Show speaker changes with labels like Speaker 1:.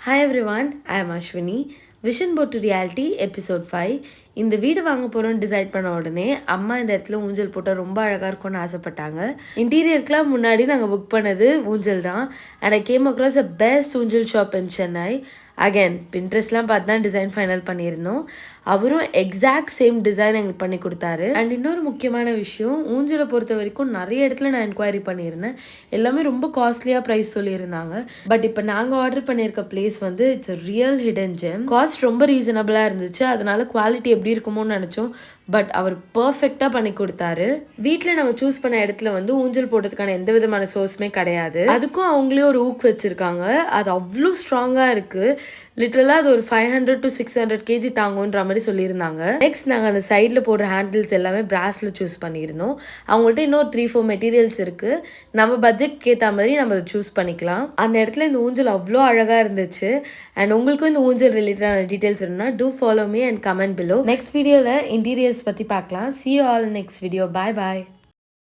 Speaker 1: Hi everyone, I am Ashwini. Vision Board to Reality episode 5. இந்த வீடு வாங்க போகிறோன்னு டிசைட் பண்ண உடனே அம்மா இந்த இடத்துல ஊஞ்சல் போட்டால் ரொம்ப அழகாக இருக்கும்னு ஆசைப்பட்டாங்க. இன்டீரியருக்குலாம் முன்னாடி நாங்கள் புக் பண்ணது ஊஞ்சல் தான். And I came across a best ஊஞ்சல் ஷாப் இன் சென்னை. அகேன் பின்ட்ரெஸ்ட்லாம் பார்த்து தான் டிசைன் ஃபைனல் பண்ணியிருந்தோம். அவரும் எக்ஸாக்ட் சேம் டிசைன் எங்களுக்கு பண்ணி கொடுத்தாரு. அண்ட் இன்னொரு முக்கியமான விஷயம், ஊஞ்சலை பொறுத்த வரைக்கும் நிறைய இடத்துல நான் என்கொயரி பண்ணியிருந்தேன். எல்லாமே ரொம்ப காஸ்ட்லியாக ப்ரைஸ் சொல்லியிருந்தாங்க. பட் இப்போ நாங்கள் ஆர்டர் பண்ணியிருக்க பிளேஸ் வந்து it's a real hidden GeM. Cost ரொம்ப ரீசனபிளாக இருந்துச்சு. அதனால குவாலிட்டி எப்படி இருக்குமோன்னு நினச்சோம். பட் அவர் பர்ஃபெக்டாக பண்ணி கொடுத்தாரு. வீட்டில் நம்ம சூஸ் பண்ண இடத்துல வந்து ஊஞ்சல் போடுறதுக்கான எந்த விதமான சோர்ஸுமே கிடையாது. அதுக்கும் அவங்களே ஒரு ஊக்கு வச்சுருக்காங்க. அது அவ்வளோ ஸ்ட்ராங்காக இருக்குது. லிட்டரலாக அது ஒரு 500 to 600 kg தாங்குன்ற மாதிரி சொல்லியிருந்தாங்க. நெக்ஸ்ட் நாங்கள் அந்த சைடில் போடுற ஹேண்டில்ஸ் எல்லாமே பிராஸில் சூஸ் பண்ணியிருந்தோம். அவங்கள்ட்ட இன்னொரு 3-4 மெட்டீரியல்ஸ் இருக்குது. நம்ம பட்ஜெட்க்கு ஏற்ற மாதிரி நம்ம அதை சூஸ் பண்ணிக்கலாம். அந்த இடத்துல இந்த ஊஞ்சல் அவ்வளோ அழகாக இருந்துச்சு. அண்ட் உங்களுக்கும் இந்த ஊஞ்சல் ரிலேட்டடான டீட்டெயில்ஸ் வேணும்னா do follow me and comment below. Next வீடியோவில் இன்டீரியர்ஸ் பற்றி பார்க்கலாம். See you all in next video. Bye bye.